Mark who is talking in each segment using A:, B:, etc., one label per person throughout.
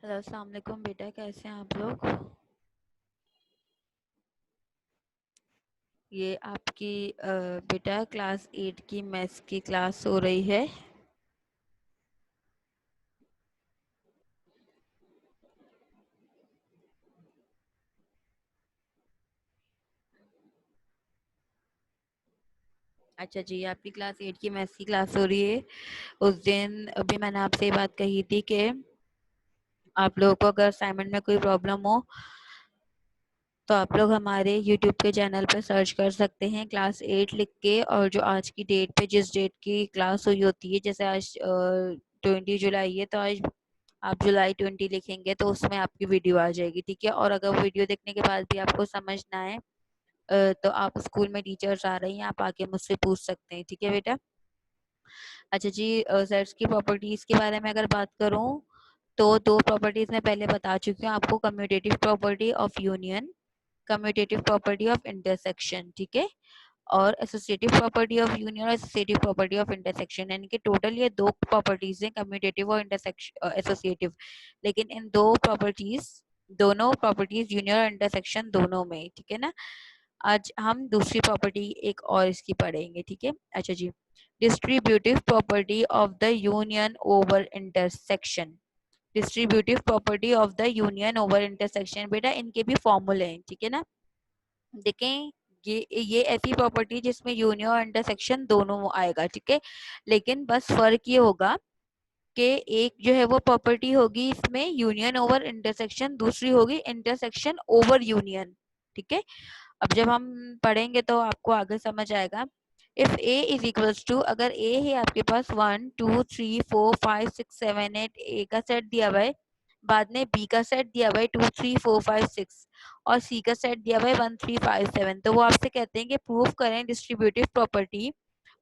A: Hello, अस्सलाम वालेकुम बेटा, कैसे हैं आप लोग। ये आपकी बेटा क्लास 8 की मैथ्स की क्लास हो रही है। अच्छा जी, आपकी क्लास 8 की मैथ्स की क्लास हो रही है। उस दिन अभी मैंने आपसे ये बात कही थी कि आप लोगों को अगर असाइनमेंट में कोई प्रॉब्लम हो तो आप लोग हमारे यूट्यूब के चैनल पर सर्च कर सकते हैं क्लास 8 लिख के, और जो आज की डेट पे जिस डेट की क्लास हुई होती है, जैसे आज 20 जुलाई है, तो आज आप जुलाई 20 लिखेंगे तो उसमें आपकी वीडियो आ जाएगी। ठीक है, और अगर वीडियो देखने के बाद भी आपको समझ ना आए तो आप स्कूल में टीचर्स आ रही हैं, आप आके मुझसे पूछ सकते हैं। ठीक है बेटा। अच्छा जी, सेट्स की प्रॉपर्टीज के बारे में अगर बात करूं तो दो प्रॉपर्टीज मैं पहले बता चुकी हूँ आपको, commutative property of union, commutative property of intersection. ठीक है, और एसोसिएटिव प्रॉपर्टी ऑफ यूनियन और एसोसिएटिव प्रॉपर्टी ऑफ इंटरसेक्शन, यानी कि टोटल ये दो प्रॉपर्टीज हैं, कम्यूटेटिव और इंटरसेक्शन एसोसिएटिव। लेकिन इन दो प्रॉपर्टीज, दोनों प्रॉपर्टीज यूनियन और इंटरसेक्शन दोनों में, ठीक है ना। आज हम दूसरी प्रॉपर्टी एक और इसकी पढ़ेंगे। ठीक है। अच्छा जी, distributive property of the union over intersection, distributive property of the union over intersection. बेटा इनके भी फॉर्मूले हैं, ठीक है ना। देखें, ये ऐसी प्रॉपर्टी जिसमें यूनियन और इंटरसेक्शन दोनों आएगा। ठीक है, लेकिन बस फर्क ये होगा कि एक जो है वो प्रॉपर्टी होगी इसमें यूनियन ओवर इंटरसेक्शन, दूसरी होगी इंटरसेक्शन ओवर यूनियन। ठीक है, अब जब हम पढ़ेंगे तो आपको आगे समझ आएगा। If A is equals to, अगर ए है आपके पास 1 2 3 4 5 6 7 8, ए का सेट दिया हुआ है, बाद में बी का सेट दिया हुआ है 2 3 4 5 6, और सी का सेट दिया हुआ है 1 3 5 7, तो वो आपसे कहते हैं कि प्रूव करें distributive property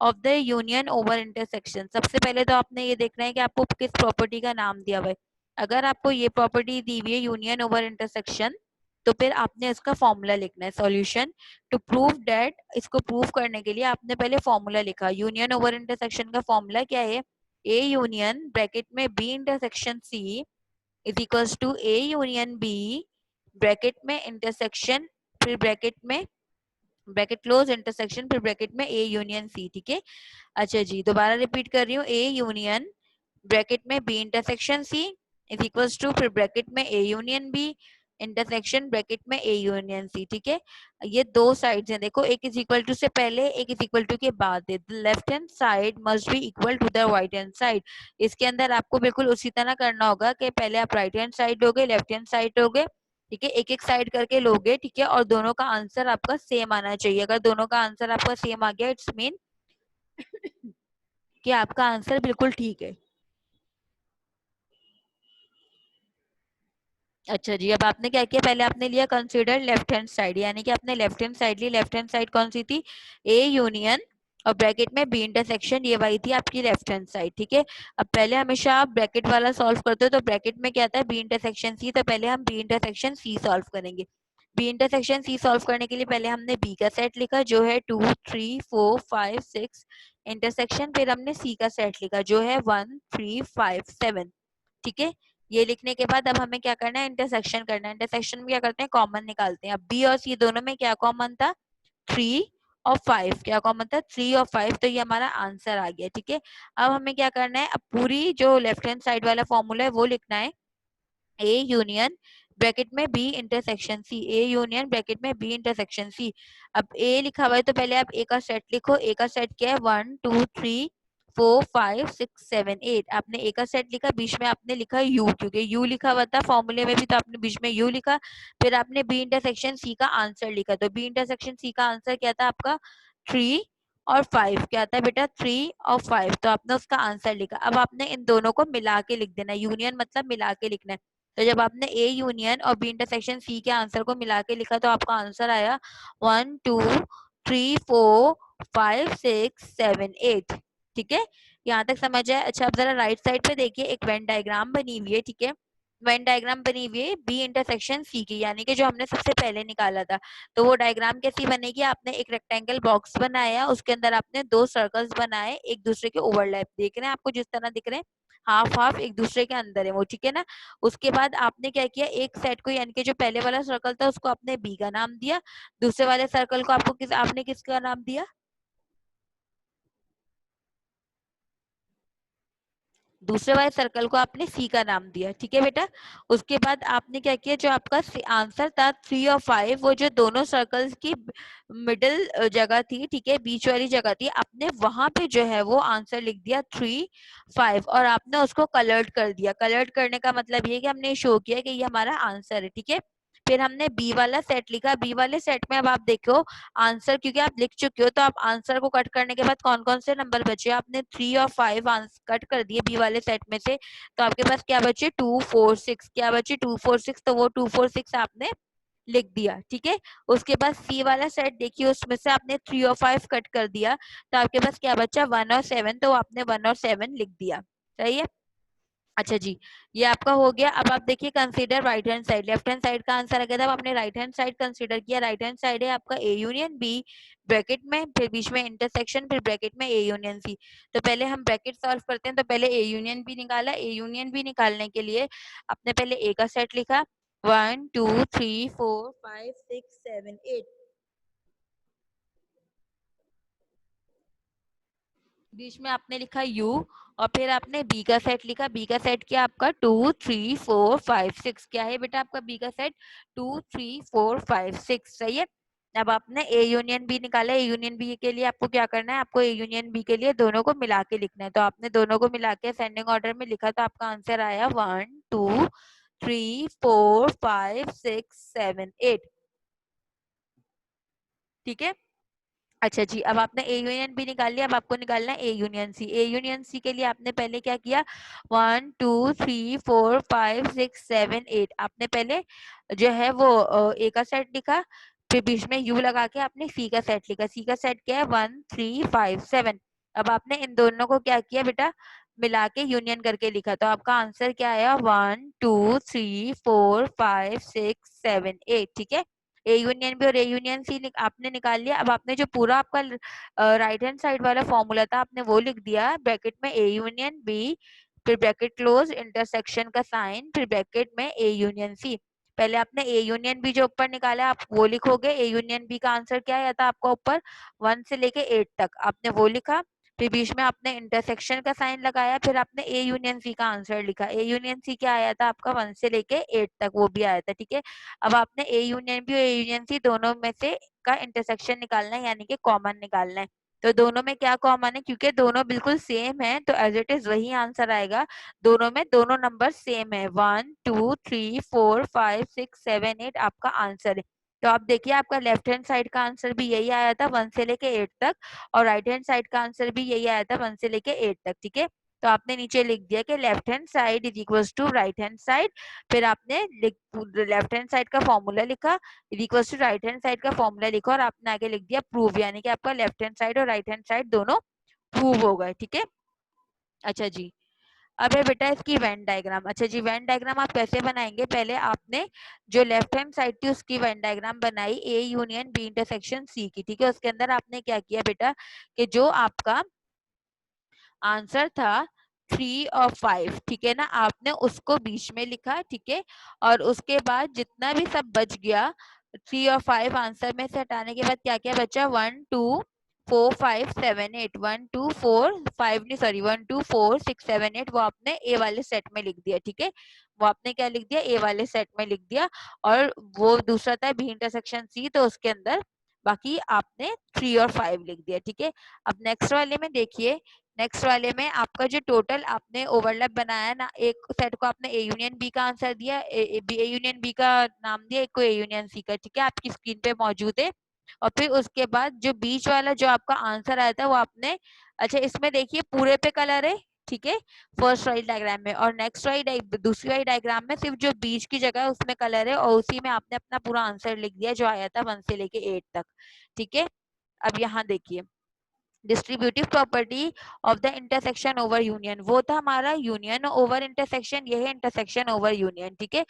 A: of the union over intersection. सबसे पहले तो आपने ये देखना है कि आपको किस प्रॉपर्टी का नाम दिया हुआ है। अगर आपको ये प्रॉपर्टी दी हुई है यूनियन ओवर इंटरसेक्शन, तो फिर आपने इसका फॉर्मूला लिखना है। सॉल्यूशन टू प्रूव दैट, इसको प्रूव करने के लिए आपने पहले फॉर्मूला लिखा। यूनियन ओवर इंटरसेक्शन का फॉर्मूला क्या है, ए यूनियन ब्रैकेट में B intersection C is equals to A union B bracket में इंटरसेक्शन, फिर ब्रैकेट में ब्रैकेट क्लोज इंटरसेक्शन, फिर ब्रैकेट में ए यूनियन सी। ठीक है। अच्छा जी, दोबारा रिपीट कर रही हूँ, ए यूनियन ब्रैकेट में B intersection C is equals to, फिर ब्रैकेट में A union B intersection bracket में ए यूनियन सी। ठीक है, ये दो साइड्स हैं, देखो एक इज इक्वल टू से पहले, एक इज इक्वल टू के बाद है। The left hand side must be equal to the right hand side. इसके अंदर आपको बिल्कुल उसी तरह करना होगा कि पहले आप राइट हैंड साइड लोगे, लेफ्ट हैंड साइड लोगे। ठीक है, एक एक साइड करके लोगे। ठीक है, और दोनों का आंसर आपका सेम आना चाहिए। अगर दोनों का आंसर आपका सेम आ गया, इट्स मीन कि आपका आंसर बिल्कुल ठीक है। अच्छा जी, अब आपने क्या किया, पहले आपने लिया कंसीडर लेफ्ट हैंड साइड, यानी कि आपने लेफ्ट हैंड साइड ली। लेफ्ट हैंड साइड कौन सी थी, ए यूनियन और ब्रैकेट में बी इंटरसेक्शन, ये वाली थी आपकी लेफ्ट हैंड साइड। ठीक है, अब पहले हमेशा आप ब्रैकेट वाला सॉल्व करते हो, तो ब्रैकेट में क्या आता है, बी इंटरसेक्शन सी, तो पहले हम बी इंटरसेक्शन सी सॉल्व करेंगे। बी इंटरसेक्शन सी सॉल्व करने के लिए पहले हमने बी का सेट लिखा जो है 2 3 4 5 6 इंटरसेक्शन, फिर हमने सी का सेट लिखा जो है 1 3 5 7। ठीक है, ये लिखने के बाद अब हमें क्या करना है, इंटरसेक्शन करना है। इंटरसेक्शन में क्या करते हैं, कॉमन निकालते हैं। अब बी और सी दोनों में क्या कॉमन था, 3 और 5, क्या कॉमन था, 3 और 5, तो ये हमारा आंसर आ गया। ठीक है, अब हमें क्या करना है, अब पूरी जो लेफ्ट हैंड साइड वाला फॉर्मूला है वो लिखना है, ए यूनियन ब्रैकेट में B intersection C, A union bracket में बी इंटरसेक्शन सी। अब ए लिखा हुआ है तो पहले आप ए का सेट लिखो। ए का सेट क्या है, 1 2 3 4 5 6 7 8। आपने ए का सेट लिखा, बीच में आपने लिखा यू, क्योंकि यू लिखा हुआ था फॉर्मूले में भी, तो आपने बीच में यू लिखा। फिर आपने बी इंटरसेक्शन सी का आंसर लिखा, तो बी इंटरसेक्शन सी का आंसर क्या था आपका, 3 और 5। क्या था बेटा, 3 और 5, तो आपने उसका आंसर लिखा। अब आपने इन दोनों को मिला के लिख देना, यूनियन मतलब मिला के लिखना है। तो जब आपने ए यूनियन और बी इंटरसेक्शन सी के आंसर को मिला के लिखा तो आपका आंसर आया 1 2 3 4 5 6 7 8। ठीक है, यहाँ तक समझ आया। अच्छा, अब जरा राइट साइड पे देखिए, एक वेन डायग्राम बनी हुई है। ठीक है, वेन डायग्राम बनी हुई है बी इंटरसेक्शन सी की, यानी कि जो हमने सबसे पहले निकाला था। तो वो डायग्राम कैसी बनेगी, आपने एक रेक्टेंगल बॉक्स बनाया, उसके अंदर आपने दो सर्कल्स बनाए, एक दूसरे के ओवरलैप देख रहे हैं आपको जिस तरह दिख रहे हैं। हाफ हाफ एक दूसरे के अंदर है वो, ठीक है ना। उसके बाद आपने क्या किया, एक सेट को यानी कि जो पहले वाला सर्कल था उसको आपने बी का नाम दिया, दूसरे वाले सर्कल को आपने किसका नाम दिया, दूसरे वाले सर्कल को आपने सी का नाम दिया, ठीक है बेटा। उसके बाद आपने क्या किया, जो आपका आंसर था 3 और 5, वो जो दोनों सर्कल्स की मिडिल जगह थी, ठीक है, बीच वाली जगह थी, आपने वहां पे जो है वो आंसर लिख दिया 3, 5 और आपने उसको कलर्ड कर दिया। कलर्ड करने का मतलब ये है कि हमने शो किया कि ये हमारा आंसर है, ठीक है। फिर हमने बी वाला सेट लिखा, बी वाले सेट में अब आप देखो आंसर, क्योंकि आप लिख चुके हो तो आप आंसर को कट करने के बाद कौन कौन से नंबर बचे, आपने 3 और 5 कट कर दिए बी वाले सेट में से, तो आपके पास क्या बचे 2, 4, 6, क्या बचे 2, 4, 6, तो वो 2, 4, 6 आपने लिख दिया, ठीक है। उसके बाद सी वाला सेट देखिए, उसमें से आपने 3 और 5 कट कर दिया, तो आपके पास क्या बचा 1 और 7, तो आपने 1 और 7 लिख दिया, सही है। अच्छा जी, ये आपका हो गया। अब आप देखिए consider right hand side, left hand side का आंसर आ गया था, अब आपने राइट हैंड साइड कंसीडर किया। राइट हैंड साइड है आपका ए यूनियन बी, ब्रैकेट में, फिर बीच में इंटरसेक्शन, फिर ब्रैकेट में ए यूनियन सी। तो पहले हम ब्रैकेट सॉल्व करते हैं, तो पहले ए यूनियन बी निकाला। ए यूनियन बी निकालने के लिए आपने पहले ए का सेट लिखा, 1 2 3 4 5 6 7 8, बीच में आपने लिखा यू, और फिर आपने बी का सेट लिखा। बी का सेट क्या आपका 2 3 4 5 6, क्या है बेटा आपका बी का सेट 2 3 4 5 6, सही है। अब आपने ए यूनियन बी निकाला। ए यूनियन बी के लिए आपको क्या करना है, आपको ए यूनियन बी के लिए दोनों को मिला के लिखना है, तो आपने दोनों को मिला के असेंडिंग ऑर्डर में लिखा, तो आपका आंसर आया 1 2 3 4 5 6 7 8, ठीक है। अच्छा जी, अब आपने ए यूनियन बी निकाल लिया, अब आपको निकालना है A union C. A union C के लिए आपने पहले क्या किया, 1 2 3 4 5 6 7 8, आपने पहले जो है वो ए का सेट लिखा, फिर बीच में यू लगा के आपने सी का सेट लिखा। सी का सेट क्या है 1 3 5 7। अब आपने इन दोनों को क्या किया बेटा, मिला के यूनियन करके लिखा, तो आपका आंसर क्या आया 1 2 3 4 5 6 7 8, ठीक है। ए यूनियन बी और ए यूनियन सी आपने निकाल लिया। अब आपने जो पूरा आपका राइट हैंड साइड वाला फॉर्मूला था आपने वो लिख दिया, ब्रैकेट में ए यूनियन बी, फिर ब्रैकेट क्लोज, इंटरसेक्शन का साइन, फिर ब्रैकेट में ए यूनियन सी। पहले आपने ए यूनियन बी जो ऊपर निकाला आप वो लिखोगे। ए यूनियन बी का आंसर क्या आया था आपका ऊपर 1 से लेके 8 तक, आपने वो लिखा, फिर बीच में आपने इंटरसेक्शन का साइन लगाया, फिर आपने ए यूनियन सी का आंसर लिखा। ए यूनियन सी क्या आया था आपका 1 से लेके 8 तक, वो भी आया था, ठीक है। अब आपने ए यूनियन बी और ए यूनियन सी दोनों में से का इंटरसेक्शन निकालना है, यानी कि कॉमन निकालना है। तो दोनों में क्या कॉमन है, क्योंकि दोनों बिल्कुल सेम है तो एज इट इज वही आंसर आएगा। दोनों में दोनों नंबर सेम है, 1 2 3 4 5 6 7 8 आपका आंसर है। तो आप देखिए आपका लेफ्ट हैंड साइड का आंसर भी यही आया था 1 से लेके 8 तक, और राइट हैंड साइड का आंसर भी यही आया था 1 से लेके 8 तक, ठीक है। तो आपने नीचे लिख दिया कि left hand side is equal to right hand side, फिर आपने लेफ्ट हैंड साइड का फॉर्मूला लिखा, equal to right hand side का फॉर्मूला लिखा, और आपने आगे लिख दिया प्रूव, यानी कि आपका लेफ्ट हैंड साइड और राइट हैंड साइड दोनों प्रूव हो गए, ठीक है। अच्छा जी, अब है बेटा इसकी वेन डायग्राम। अच्छा जी, वेन डायग्राम आप कैसे बनाएंगे, पहले आपने जो लेफ्ट हैंड साइड थी उसकी वेन डायग्राम बनाई, A union B intersection C की, ठीक है। उसके अंदर आपने क्या किया बेटा, कि जो आपका आंसर था 3 और 5, ठीक है ना, आपने उसको बीच में लिखा, ठीक है। और उसके बाद जितना भी सब बच गया 3 और 5 आंसर में से हटाने के बाद क्या क्या बचा, 1 2 4 5 7 8, 1 2 4 5 नहीं सॉरी 1 2 4 6 7 8, वो आपने ए वाले सेट में लिख दिया, ठीक है। वो आपने क्या लिख दिया, ए वाले सेट में लिख दिया। और वो दूसरा था बी इंटरसेक्शन सी, तो उसके अंदर बाकी आपने 3 और 5 लिख दिया, ठीक है। अब नेक्स्ट वाले में देखिए, नेक्स्ट वाले में आपका जो टोटल आपने ओवरलैप बनाया ना, एक सेट को आपने ए यूनियन बी का आंसर दिया, ए यूनियन बी का नाम दिया, एक को ए यूनियन सी का, ठीक है, आपकी स्क्रीन पे मौजूद है। और फिर उसके बाद जो बीच वाला जो आपका आंसर आया था वो आपने, अच्छा इसमें देखिए पूरे पे कलर है, ठीक है, फर्स्ट वाली डायग्राम में, और नेक्स्ट वाली दूसरी वाली डायग्राम में सिर्फ जो बीच की जगह है उसमें कलर है, और उसी में आपने अपना पूरा आंसर लिख दिया जो आया था 1 से लेके 8 तक, ठीक है। अब यहाँ देखिए distributive property of the intersection over union, वो था हमारा यूनियन ओवर इंटरसेक्शन, ये है इंटरसेक्शन ओवर यूनियन, ठीक है।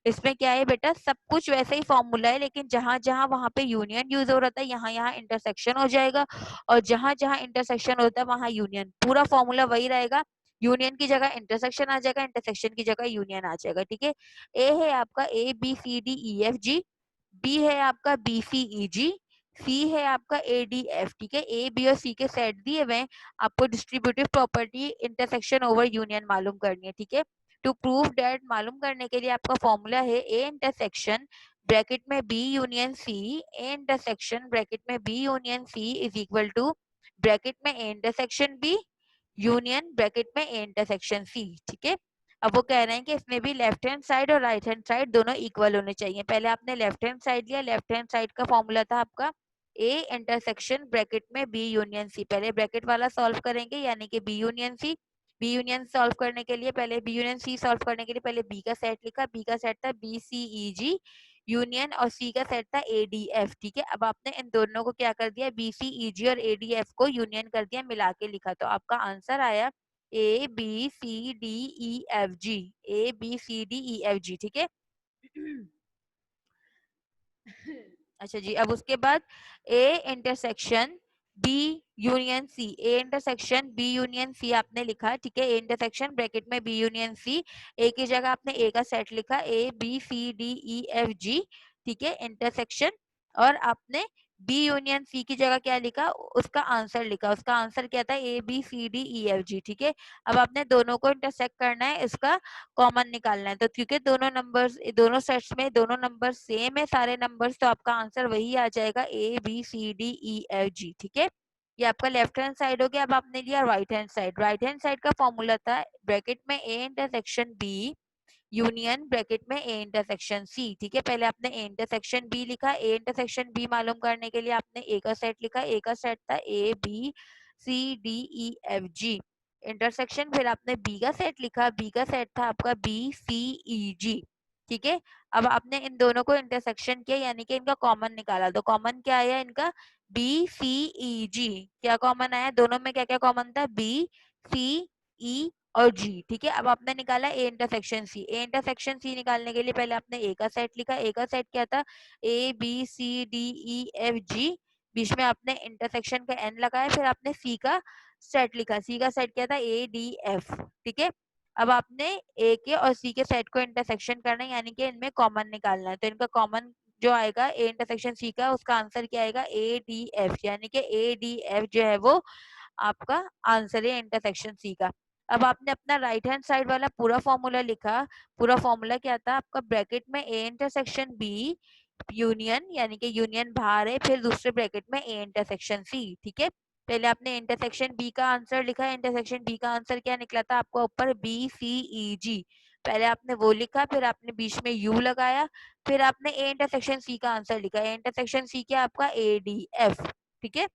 A: इसमें क्या है बेटा, सब कुछ वैसे ही फॉर्मूला है, लेकिन जहां जहां वहां पे यूनियन यूज हो रहा था यहाँ यहाँ इंटरसेक्शन हो जाएगा, और जहां जहां इंटरसेक्शन होता है वहां यूनियन, पूरा फॉर्मूला वही रहेगा। यूनियन की जगह इंटरसेक्शन आ जाएगा, इंटरसेक्शन की जगह यूनियन आ जाएगा, ठीक है। ए है आपका ABCDEFG, बी है आपका BCEG, सी है आपका ADF, ठीक है। ए बी और सी के सेट दिए हुए, आपको distributive property intersection over union मालूम करनी है, ठीक है। टू प्रूव दैट मालूम करने के लिए आपका फॉर्मूला है ए इंटरसेक्शन ब्रैकेट में B union C, A intersection bracket में B union C is equal to bracket में A intersection B union bracket में ए इंटरसेक्शन सी, ठीक है। अब वो कह रहे हैं कि इसमें भी लेफ्ट हैंड साइड और राइट हैंड साइड दोनों इक्वल होने चाहिए। पहले आपने लेफ्ट हैंड साइड लिया, लेफ्ट हैंड साइड का फॉर्मूला था आपका ए इंटरसेक्शन ब्रैकेट में बी यूनियन सी। पहले ब्रैकेट वाला सॉल्व करेंगे, यानी कि B union C. B union solve करने के लिए पहले बी यूनियन सी सॉल्व करने के लिए पहले बी का सेट लिखा, बी का सेट था BCEG यूनियन और सी का सेट था ADF, ठीक है। अब आपने इन दोनों को क्या कर दिया, BCEG और ADF को यूनियन कर दिया, मिला के लिखा, तो आपका आंसर आया ABCDEFG, ABCDEFG, ठीक है। अच्छा जी, अब उसके बाद A intersection B union C, A intersection B union C आपने लिखा, ठीक है। ए इंटरसेक्शन ब्रैकेट में बी यूनियन सी, ए की जगह आपने ए का सेट लिखा ABCDEFG, ठीक है, इंटरसेक्शन, और आपने बी यूनियन सी की जगह क्या लिखा, उसका आंसर लिखा। उसका आंसर क्या था, ABCDEFG, ठीक है। अब आपने दोनों को इंटरसेक्ट करना है, इसका कॉमन निकालना है, तो क्योंकि दोनों नंबर्स दोनों सेट्स में दोनों नंबर सेम है सारे नंबर्स, तो आपका आंसर वही आ जाएगा ABCDEFG, ठीक है। ये आपका लेफ्ट हैंड साइड हो गया। अब आपने लिया right hand side. Right hand side का फॉर्मूला था ब्रैकेट में A intersection B union bracket में ए इंटरसेक्शन सी, ठीक है। पहले आपने ए इंटरसेक्शन बी लिखा, ए इंटरसेक्शन बी मालूम करने के लिए आपने ए का सेट लिखा, ए का सेट था ABCDEFG इंटरसेक्शन, फिर आपने बी का सेट लिखा, बी का सेट था आपका BCEG, ठीक है। अब आपने इन दोनों को इंटरसेक्शन किया, यानी कि इनका कॉमन निकाला, तो कॉमन क्या आया इनका BCEG, क्या कॉमन आया दोनों में, क्या क्या कॉमन था, BCE और जी, ठीक है। अब आपने निकाला A intersection C. A intersection C निकालने के लिए पहले आपने ए का सेट लिखा, ए का सेट क्या था ABCDEFG, बीच में आपने इंटरसेक्शन का एन लगाया, फिर आपने सी का सेट लिखा, सी का सेट क्या था ADF, ठीक है। अब आपने ए के और सी के सेट को इंटरसेक्शन करना है, यानी कि इनमें कॉमन निकालना है, तो इनका कॉमन जो आएगा ए इंटरसेक्शन सी का, उसका आंसर क्या आएगा ADF, यानी कि ADF जो है वो आपका आंसर है इंटरसेक्शन सी का। अब आपने अपना राइट हैंड साइड वाला पूरा फॉर्मूला लिखा। पूरा फॉर्मूला क्या था आपका, ब्रैकेट में ए इंटरसेक्शन बी यूनियन, यानी कि यूनियन बाहर है, फिर दूसरे ब्रैकेट में ए इंटरसेक्शन सी, ठीक है। पहले आपने इंटरसेक्शन बी का आंसर लिखा, इंटरसेक्शन बी का आंसर क्या निकला था आपका ऊपर BCEG, पहले आपने वो लिखा, फिर आपने बीच में यू लगाया, फिर आपने ए इंटरसेक्शन सी का आंसर लिखा, ए इंटरसेक्शन सी क्या आपका ADF, ठीक है।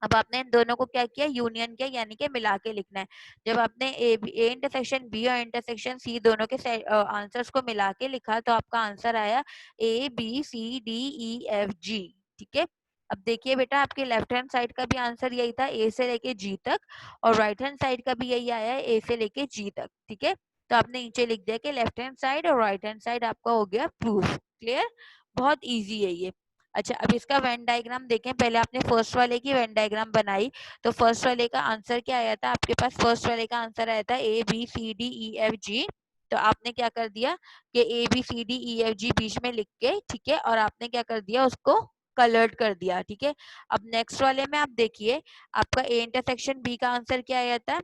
A: अब आपने इन दोनों को क्या किया, यूनियन किया, यानी कि मिला के लिखना है। जब आपने ए इंटरसेक्शन बी और इंटरसेक्शन सी दोनों के आंसर्स को मिला के लिखा, तो आपका आंसर आया ABCDEFG, ठीक है। अब देखिए बेटा, आपके लेफ्ट हैंड साइड का भी आंसर यही था, ए से लेके जी तक, और राइट हैंड साइड का भी यही आया है, ए से लेके जी तक, ठीक है। तो आपने नीचे लिख दिया कि लेफ्ट हैंड साइड और राइट हैंड साइड आपका हो गया प्रूफ। क्लियर, बहुत ईजी है ये। अच्छा, अब इसका वेन डायग्राम देखें। पहले आपने फर्स्ट वाले की वेन डायग्राम बनाई, तो फर्स्ट वाले का आंसर क्या आया था आपके पास, फर्स्ट वाले का आंसर आया था ABCDEFG, तो आपने क्या कर दिया कि ABCDEFG बीच में लिख के, ठीक है, और आपने क्या कर दिया उसको कलर्ड कर दिया, ठीक है। अब नेक्स्ट वाले में आप देखिए, आपका ए इंटरसेक्शन बी का आंसर क्या आया था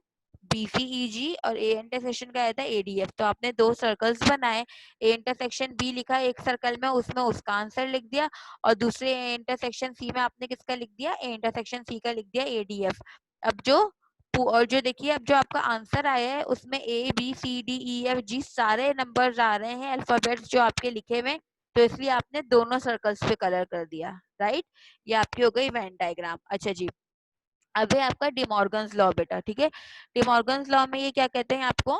A: BCEG, और ए इंटरसेक्शन का आया था ADF, तो आपने दो सर्कल्स बनाए, ए इंटरसेक्शन बी लिखा एक सर्कल में, उसमें उसका आंसर लिख दिया, और दूसरे इंटरसेक्शन सी में आपने किसका लिख दिया, इंटरसेक्शन सी का लिख दिया ADF। अब जो और जो देखिए, अब जो आपका आंसर आया है उसमें ABCDEFG सारे नंबर्स आ रहे हैं, अल्फाबेट्स जो आपके लिखे हुए, तो इसलिए आपने दोनों सर्कल्स पे कलर कर दिया, राइट। ये आपकी हो गई वेन डायग्राम। अच्छा जी, अब है आपका डिमॉर्गन्स लॉ बेटा, ठीक है। डिमॉर्गन्स लॉ में ये क्या कहते हैं आपको,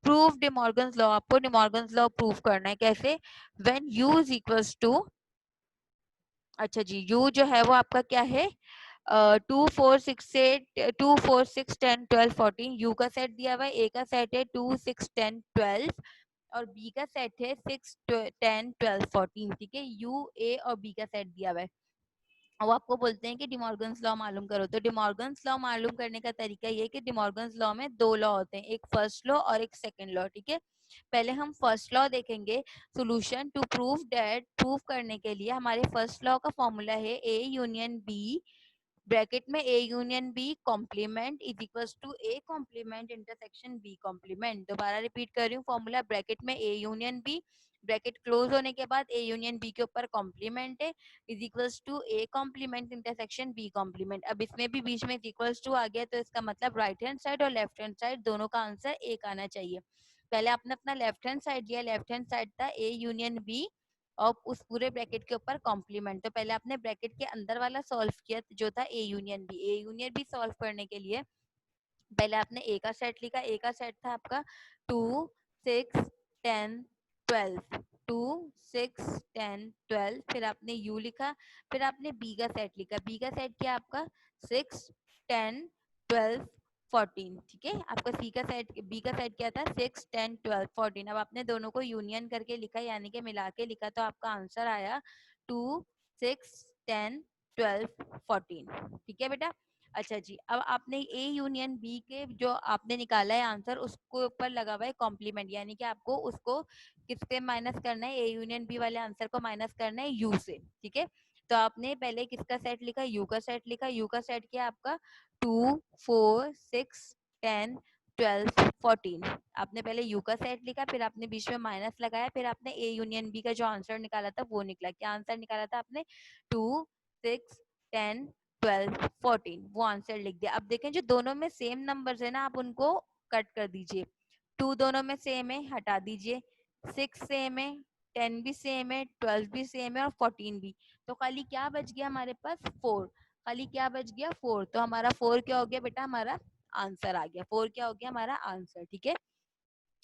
A: प्रूफ डिमॉर्गन्स लॉ, आपको डिमॉर्गन्स लॉ प्रूफ करना है, कैसे, when U is equals to, अच्छा जी, यू जो है वो आपका क्या है 2 4 6 8 2 4 6 10 12 14, यू का सेट दिया हुआ है, ए का सेट है 2 6 10 12, और बी का सेट है 6 10 12 14, ठीक है। यू ए और बी का सेट दिया हुआ है। वो आपको बोलते हैं कि डिमॉर्गन्स लॉ मालूम करो। तो डिमॉर्गन्स लॉ मालूम करने का तरीका ये कि डिमॉर्गन्स लॉ में दो लॉ होते हैं, एक फर्स्ट लॉ और एक सेकंड लॉ। ठीक है, पहले हम फर्स्ट लॉ देखेंगे। Solution to prove that, prove करने के लिए हमारे फर्स्ट लॉ का फॉर्मूला है ए यूनियन बी, ब्रैकेट में A union B complement is equals to A complement intersection B complement. दोबारा रिपीट कर रही हूँ फॉर्मूला, ब्रैकेट में A union B, bracket close होने के बाद ए यूनियन बी के ऊपर कॉम्प्लीमेंट है, is equals to A complement intersection B complement. अब इसमें भी बीच में इक्वल्स टू आ गया, तो इसका मतलब राइट हैंड साइड और लेफ्ट हैंड साइड दोनों का आंसर एक आना चाहिए। पहले आपने अपना लेफ्ट हैंड साइड लिया, लेफ्ट हैंड साइड था ए यूनियन बी और उस पूरे ब्रैकेट के ऊपर कॉम्प्लीमेंट। तो पहले आपने ब्रैकेट के अंदर वाला सॉल्व किया जो था A union B. A union B solve करने के लिए पहले आपने ए का सेट लिखा, ए का सेट था आपका 2 6 10 12, 2 6 10 12, फिर आपने यू लिखा, फिर आपने बी का सेट लिखा, बी का सेट क्या आपका 6 10 12 14। ठीक है, आपका सी का सेट, बी का सेट क्या था 6 10 12 14। अब आपने दोनों को यूनियन करके लिखा, यानी कि मिला के लिखा, तो आपका आंसर आया 2 6 10 12 14। ठीक है बेटा। अच्छा जी, अब आपने ए यूनियन बी के जो आपने निकाला है आंसर, उसको ऊपर लगा हुआ है कॉम्प्लीमेंट, यानी कि आपको उसको किससे माइनस करना है, ए यूनियन बी वाले आंसर को माइनस करना है यू से। ठीक है, तो आपने पहले किसका सेट लिखा, यू का सेट लिखा, यू का सेट क्या आपका 2 4 6 10 12 14। आपने पहले यू का सेट लिखा, फिर आपने बीच में माइनस लगाया, फिर आपने ए यूनियन बी का जो आंसर निकाला था वो निकला। क्या आंसर निकाला था आपने 2 6 10 12 14, वो आंसर लिख दिया। अब देखें जो दोनों में सेम नंबर्स है ना, आप उनको कट कर दीजिए। 2 दोनों में सेम है, हटा दीजिए। 6 सेम है, 10 भी सेम है, 12 भी सेम है और 14 भी। तो खाली क्या बच गया हमारे पास 4, खाली क्या बच गया 4। तो हमारा 4 क्या हो गया बेटा, हमारा आंसर आ गया। 4 क्या हो गया हमारा आंसर। ठीक है,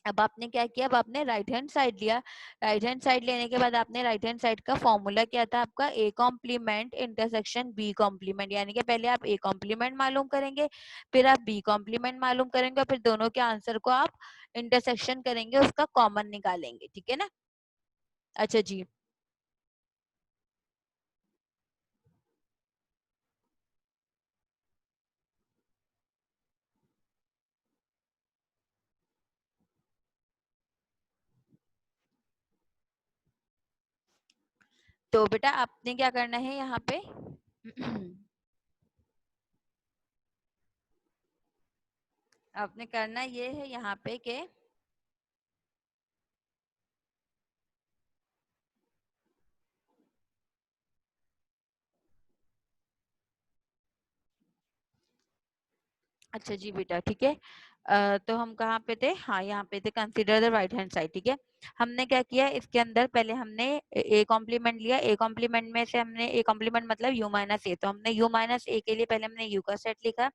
A: अब आपने क्या किया, अब आपने राइट हैंड साइड लिया, राइट हैंड साइड लेने के बाद आपने राइट हैंड साइड का फॉर्मूला क्या था आपका, A complement intersection B complement, यानी कि पहले आप ए कॉम्प्लीमेंट मालूम करेंगे, फिर आप बी कॉम्प्लीमेंट मालूम करेंगे और फिर दोनों के आंसर को आप इंटरसेक्शन करेंगे, उसका कॉमन निकालेंगे। ठीक है ना। अच्छा जी, तो बेटा आपने क्या करना है यहाँ पे आपने करना ये है यहाँ पे के अच्छा जी बेटा, ठीक है। तो हम कहाँ पे थे, हाँ यहाँ पे थे, consider the right hand side. ठीक है, हमने क्या किया, इसके अंदर पहले हमने ए कॉम्प्लीमेंट लिया, ए कॉम्प्लीमेंट में से हमने ए कॉम्प्लीमेंट मतलब यू माइनस ए, तो हमने यू माइनस ए के लिए पहले हमने यू का सेट लिखा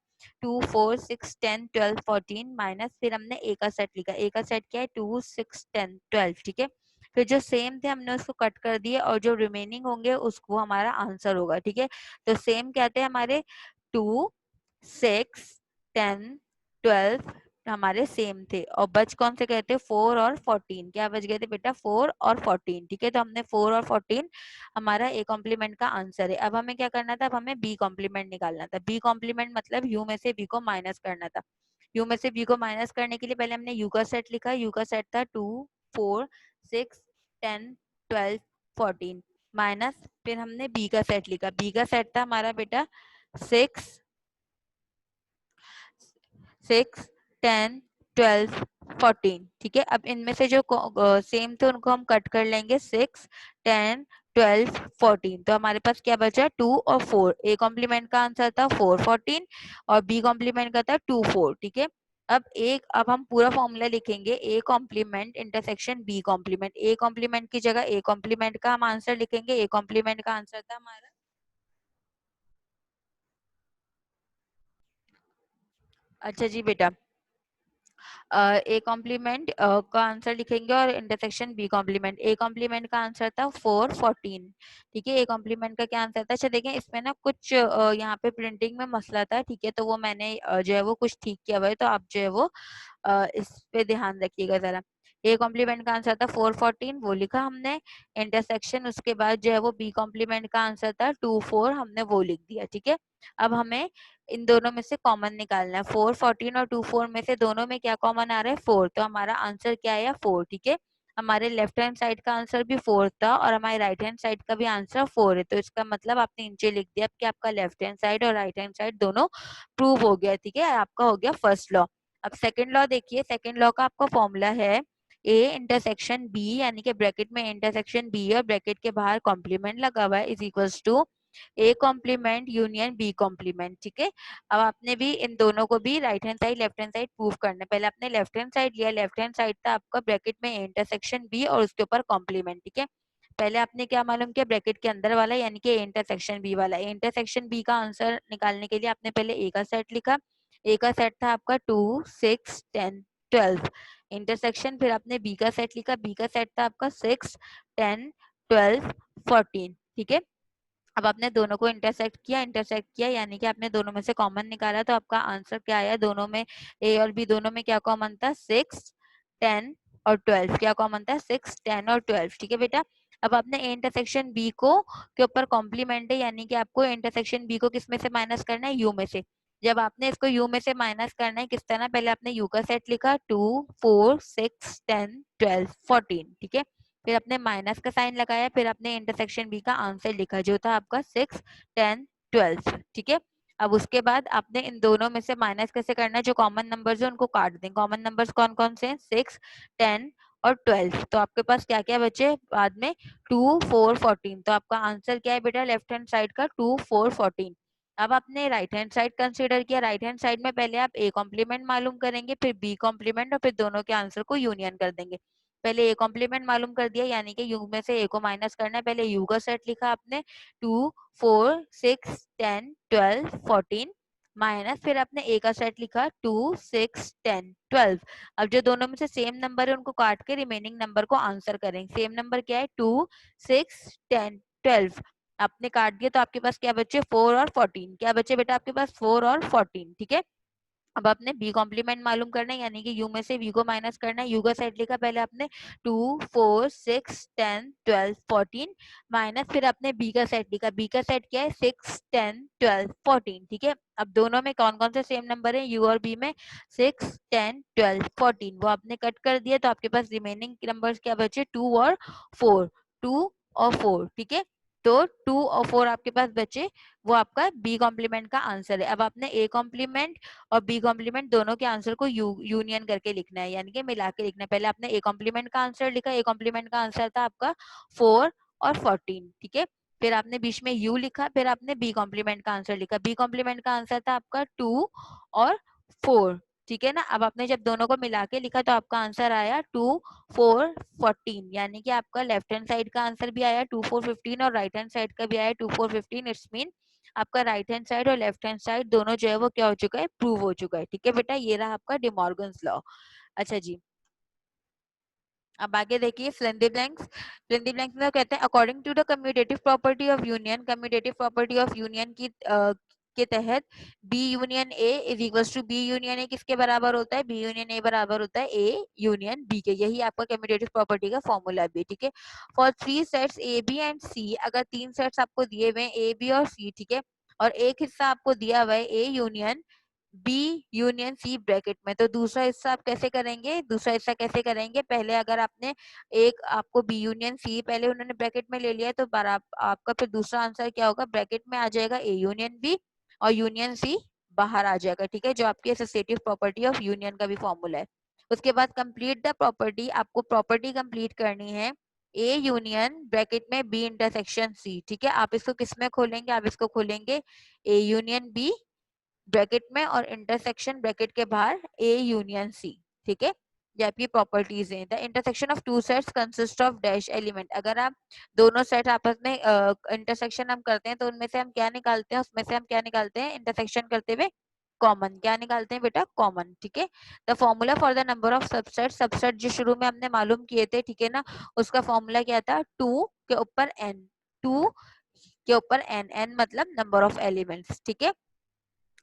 A: 2 4 6 10 12 14 माइनस, फिर हमने ए का सेट लिखा, ए का सेट क्या है 2 6 10 12। ठीक है, फिर जो सेम थे हमने उसको कट कर दिए और जो रिमेनिंग होंगे उसको हमारा आंसर होगा। ठीक है, तो सेम क्या थे हमारे 2 6 10 12 हमारे सेम थे, और बच कौन से गए थे 4 और 14। क्या बच गए थे बेटा 4 और 14। ठीक है, तो हमने 4 और 14 हमारा ए कॉम्प्लीमेंट का आंसर है। अब हमें क्या करना था, अब हमें बी कॉम्प्लीमेंट निकालना था। बी कॉम्प्लीमेंट मतलब यू में से बी को माइनस करना था। यू में से बी को माइनस करने के लिए पहले हमने यू का सेट लिखा, यू का सेट था 2 4 6 10 12 14 माइनस, फिर हमने बी का सेट लिखा, बी का सेट था हमारा बेटा 6 6 10 12 14। ठीक है, अब इनमें से जो सेम थे उनको हम कट कर लेंगे, 6 10 12 14। तो हमारे पास क्या बचा 2 और 4। ए कॉम्प्लीमेंट का आंसर था 4 14 और बी कॉम्प्लीमेंट का था 2 4। ठीक है, अब हम पूरा फॉर्मूला लिखेंगे, A complement intersection B complement. A complement की जगह ए कॉम्प्लीमेंट का हम आंसर लिखेंगे। ए कॉम्प्लीमेंट का आंसर था हमारा, अच्छा जी बेटा, ए कॉम्प्लीमेंट का आंसर लिखेंगे और intersection B complement. A complement का आंसर था 4 14। ठीक है, ए कॉम्प्लीमेंट का क्या आंसर था, अच्छा देखें इसमें ना कुछ यहाँ पे प्रिंटिंग में मसला था। ठीक है, तो वो मैंने जो है वो कुछ ठीक किया हुआ है, तो आप जो है वो इस पे ध्यान रखिएगा जरा। ए कॉम्प्लीमेंट का आंसर था 414, वो लिखा हमने, इंटरसेक्शन उसके बाद जो है वो बी कॉम्प्लीमेंट का आंसर था 24, हमने वो लिख दिया। ठीक है, अब हमें इन दोनों में से कॉमन निकालना है। 414 और 24 में से दोनों में क्या कॉमन आ रहा है? 4, तो हमारा आंसर क्या है? 4। ठीक है, हमारे लेफ्ट हैंड साइड का आंसर भी 4 था और हमारे राइट हैंड साइड का भी आंसर 4 है, तो इसका मतलब आपने नीचे लिख दिया कि आपका लेफ्ट हैंड साइड और राइट हैंड साइड दोनों प्रूव हो गया। ठीक है, आपका हो गया फर्स्ट लॉ। अब सेकंड लॉ देखिए, सेकंड लॉ का आपका फॉर्मूला है ए इंटरसेक्शन बी, यानी कि ब्रैकेट में इंटरसेक्शन बी और ब्रैकेट के बाहर कॉम्प्लीमेंट लगा हुआ है, is equals to A complement union B complement. ठीक है, अब आपने भी इन दोनों को भी right hand side left hand side prove करना है। पहले आपने लेफ्ट हैंड साइड लिया, लेफ्ट हैंड साइड था आपका ब्रैकेट में इंटरसेक्शन बी और उसके ऊपर कॉम्प्लीमेंट। ठीक है, पहले आपने क्या मालूम किया? ब्रैकेट के अंदर वाला यानी कि इंटरसेक्शन बी वाला। इंटरसेक्शन बी का आंसर निकालने के लिए आपने पहले ए का सेट लिखा। ए का सेट था आपका 2 6 10 12 इंटरसेक्शन, फिर आपने बी का सेट लिखा। बी का सेट था आपका 6 10 12 14। ठीक है, अब आपने दोनों को इंटरसेक्ट किया यानी कि आपने दोनों में से कॉमन निकाला, तो आपका आंसर क्या आया? दोनों में ए और बी दोनों में क्या कॉमन था? 6 10 और 12। क्या कॉमन था? 6 10 और 12। ठीक है बेटा, अब आपने ए इंटरसेक्शन बी को के ऊपर कॉम्प्लीमेंट है, यानी कि आपको इंटरसेक्शन बी को किस में से माइनस करना है? यू में से। जब आपने इसको यू में से माइनस करना है, किस तरह? पहले आपने यू का सेट लिखा 2 4 6 10 12 14। ठीक है, फिर आपने माइनस का साइन लगाया, फिर आपने इंटरसेक्शन बी का आंसर लिखा जो था आपका 6 10 12। ठीक है, अब उसके बाद आपने इन दोनों में से माइनस कैसे करना है? जो कॉमन नंबर्स है उनको काट दें। कॉमन नंबर्स कौन कौन से हैं? 6 10 और 12। तो आपके पास क्या क्या बचे बाद में? 2 4 14। तो आपका आंसर क्या है बेटा लेफ्ट हैंड साइड का? 2 4 14। अब आपने राइट हैंड साइड कंसीडर किया। राइट हैंड साइड में पहले आप ए कॉम्प्लीमेंट मालूम करेंगे, फिर बी कॉम्प्लीमेंट और फिर दोनों के आंसर को यूनियन कर देंगे। पहले ए कॉम्प्लीमेंट मालूम कर दिया, यानी कि यू में से ए को माइनस करना है। पहले यू का सेट लिखा आपने 2 4 6 10 12 14 माइनस, फिर आपने ए का सेट लिखा 2 6 10 12। अब जो दोनों में से सेम नंबर है उनको काट के रिमेनिंग नंबर को आंसर करेंगे। सेम नंबर क्या है? 2 6 10 12। आपने काट दिया तो आपके पास क्या बचे? 4 और 14। क्या बचे बेटा आपके पास? 4 और 14। ठीक है, अब आपने बी कॉम्प्लीमेंट मालूम करना है, यानी कि यू में से वी को माइनस करना है। यू का सेट लिखा पहले आपने 2 4 6 10 12 14 माइनस, फिर आपने बी का सेट लिखा। बी का सेट क्या है? 6 10 12 14। ठीक है, अब दोनों में कौन कौन से सेम नंबर है? यू और बी में 6 10 12 14, वो आपने कट कर दिया, तो आपके पास रिमेनिंग नंबर्स क्या बचे? 2 और 4। 2 और 4। ठीक है, तो 2 और 4 आपके पास बचे, वो आपका बी कॉम्प्लीमेंट का आंसर है। अब आपने ए कॉम्प्लीमेंट और बी कॉम्प्लीमेंट दोनों के आंसर को यूनियन करके लिखना है, यानी कि मिला के लिखना है। पहले आपने ए कॉम्प्लीमेंट का आंसर लिखा। ए कॉम्प्लीमेंट का आंसर था आपका 4 और 14। ठीक है, फिर आपने बीच में यू लिखा, फिर आपने बी कॉम्प्लीमेंट का आंसर लिखा। बी कॉम्प्लीमेंट का आंसर था आपका 2 और 4। ठीक है ना, अब आपने जब दोनों को मिला के लिखा तो आपका आंसर आया 2 4 14, यानी कि आपका लेफ्ट हैंड साइड का आंसर भी आया 2 4 15 और राइट हैंड साइड का भी आया 2 4 15। इट्स मीन आपका राइट हैंड साइड और लेफ्ट हैंड साइड दोनों जो है वो क्या हो चुका है? प्रूव हो चुका है। ठीक है बेटा, ये रहा आपका डिमॉर्गन्स लॉ। अच्छा जी, अब आगे देखिए फ्लेंडी ब्लैंक्स। फ्लेंडी ब्लैंक्स में कहते हैं according to the commutative property of union, commutative property of union की के तहत B union A is equals to B union A किसके बराबर होता है? बी यूनियन ए बराबर होता है ए यूनियन बी के। यही आपका कम्यूटेटिव प्रॉपर्टी का फॉर्मूला भी। ठीक है, for 3 sets A B and C, अगर 3 सेट्स आपको दिए हुए हैं ए बी और सी, ठीक है, और एक हिस्सा आपको दिया हुआ है A union B union C bracket में, तो दूसरा हिस्सा आप कैसे करेंगे? दूसरा हिस्सा कैसे करेंगे? पहले अगर आपने एक आपको बी यूनियन सी पहले उन्होंने ब्रैकेट में ले लिया है, तो आपका फिर दूसरा आंसर क्या होगा? ब्रैकेट में आ जाएगा ए यूनियन बी और यूनियन सी बाहर आ जाएगा। ठीक है, जो आपकी एसोसिएटिव प्रॉपर्टी ऑफ यूनियन का भी फॉर्मूला है। उसके बाद कंप्लीट द प्रॉपर्टी, आपको प्रॉपर्टी कंप्लीट करनी है ए यूनियन ब्रैकेट में बी इंटरसेक्शन सी। ठीक है, आप इसको किस में खोलेंगे? आप इसको खोलेंगे ए यूनियन बी ब्रैकेट में और इंटरसेक्शन ब्रैकेट के बाहर ए यूनियन सी। ठीक है, ये आपकी प्रॉपर्टीज हैं। The intersection of two sets consist of dash element, अगर आप दोनों सेट आपस में इंटरसेक्शन हम करते हैं तो उनमें से हम क्या निकालते हैं? उसमें से हम क्या निकालते हैं इंटरसेक्शन करते हुए? कॉमन। क्या निकालते हैं बेटा? कॉमन। ठीक है, the formula for the number of subset, subset जो शुरू में हमने मालूम किए थे, ठीक है ना, उसका फॉर्मूला क्या था? 2 के ऊपर n, 2 के ऊपर n, n मतलब नंबर ऑफ एलिमेंट्स। ठीक है,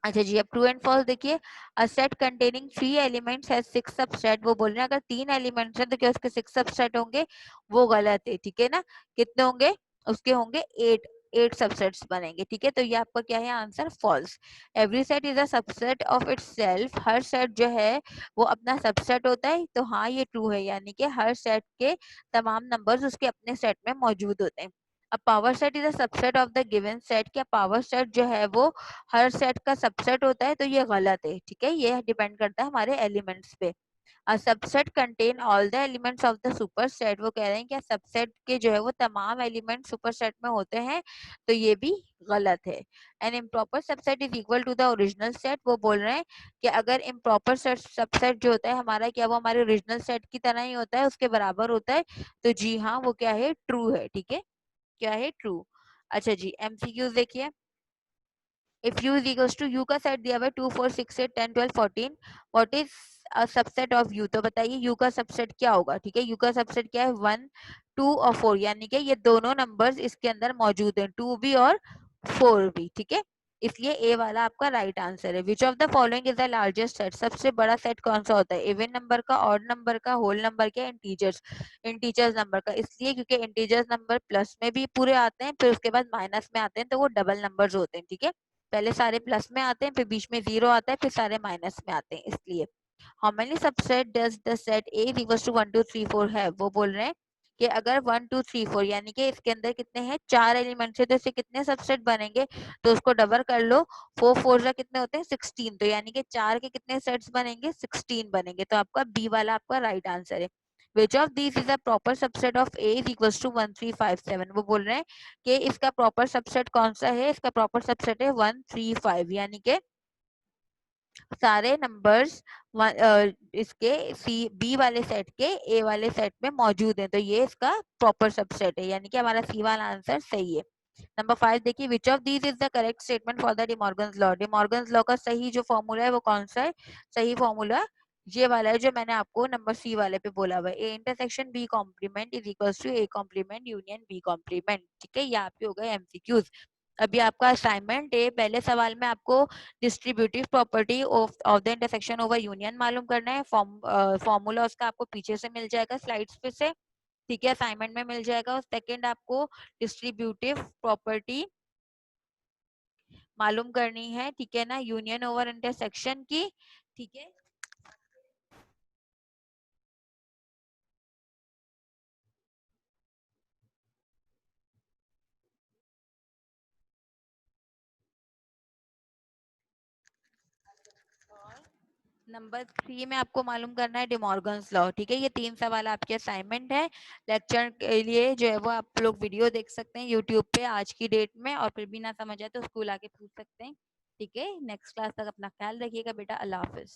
A: अच्छा जी, अब ट्रू एंड फॉल्स देखिए। A set containing 3 elements has 6 subset, वो बोल रहे हैं अगर 3 एलिमेंट्स हैं तो क्या उसके 6 सबसेट होंगे, वो गलत है, ठीक है ना। कितने होंगे उसके, होंगे 8 सबसेट्स बनेंगे, ठीक है। तो ये आपका क्या है answer, false. Every set is a subset of itself, हर सेट जो है वो अपना सबसेट होता है, तो हाँ ये ट्रू है, यानी कि हर सेट के तमाम नंबर्स उसके अपने सेट में मौजूद होते हैं। अब power set is a subset of the given set, क्या पावर सेट जो है वो हर सेट का सबसेट होता है, तो ये गलत है, ठीक है। ये डिपेंड करता है हमारे एलिमेंट्स पे। A subset contain all the elements of the super set, वो कह रहे हैं कि सबसेट के जो है वो तमाम एलिमेंट सुपर सेट में होते हैं, तो ये भी गलत है। An improper subset is equal to the original set, वो बोल रहे हैं कि अगर इम्प्रॉपर सेट सबसेट जो होता है हमारा, क्या वो हमारे ओरिजिनल सेट की तरह ही होता है, उसके बराबर होता है, तो जी हाँ वो क्या है, ट्रू है, ठीक है, क्या है, ट्रू। अच्छा जी, एमसीक्यूज देखिए। If u is equals to u का सेट दिया हुआ है 2 4 6 8 10 12 14, what is a subset of u, तो बताइए u का सबसेट क्या होगा, ठीक है। u का सबसेट क्या है, 1 2 और 4, यानी कि ये दोनों नंबर्स इसके अंदर मौजूद हैं, 2 भी और 4 भी, ठीक है। इसलिए ए वाला आपका राइट आंसर है। Which of the following is the largest set, सबसे बड़ा सेट कौन सा होता है, इवन नंबर का, ऑड नंबर का, होल नंबर का, इंटीजर्स, इंटीजर्स नंबर का। इसलिए क्योंकि इंटीजर्स नंबर प्लस में भी पूरे आते हैं, फिर उसके बाद माइनस में आते हैं, तो वो डबल नंबर्स होते हैं, ठीक है। पहले सारे प्लस में आते हैं, फिर बीच में जीरो आता है, फिर सारे माइनस में आते हैं, इसलिए। How many subset does the set A equals to 1 2 3 4 है, वो बोल रहे हैं कि अगर 1 2 3 4 यानी कि इसके अंदर कितने हैं, 4 एलिमेंट्स है, तो इससे कितने सबसेट बनेंगे, तो उसको डबल कर लो, 4 4 जा कितने होते हैं 16, तो यानी कि 4 के कितने सेट्स बनेंगे, 16 बनेंगे, तो आपका बी वाला आपका राइट आंसर है। Which of this is a proper subset of A is equals to 1 3 5 7, वो बोल रहे हैं कि इसका प्रॉपर सबसेट कौन सा है, इसका प्रॉपर सबसेट है 1 3 5, यानी कि सारे नंबर्स इसके सी बी वाले सेट के ए वाले सेट में मौजूद हैं, तो ये इसका प्रॉपर सबसेट है, यानी कि हमारा सी वाला आंसर सही है। नंबर 5 देखिए, which of these is the correct statement for the De Morgan's law, De Morgan's law का सही जो फॉर्मूला है वो कौन सा है, सही फॉर्मूला ये वाला है जो मैंने आपको नंबर सी वाले पे बोला हुआ है, A intersection B complement is equals to A complement union B complement, ठीक है। ये आपके हो गए एमसीक्यूज। अभी आपका असाइनमेंट है, पहले सवाल में आपको distributive property of the intersection over union मालूम करना है। फॉर्मूला उसका आपको पीछे से मिल जाएगा स्लाइड्स पे से, ठीक है, असाइनमेंट में मिल जाएगा। और सेकंड आपको डिस्ट्रीब्यूटिव प्रॉपर्टी मालूम करनी है, ठीक है ना, यूनियन ओवर इंटरसेक्शन की, ठीक है। नंबर 3 में आपको मालूम करना है डिमॉर्गन्स लॉ, ठीक है। ये 3 सवाल आपके असाइनमेंट है। लेक्चर के लिए जो है वो आप लोग वीडियो देख सकते हैं यूट्यूब पे आज की डेट में, और फिर भी ना समझ आए तो स्कूल आके पूछ सकते हैं, ठीक है। नेक्स्ट क्लास तक अपना ख्याल रखिएगा बेटा, अल्लाह हाफिज।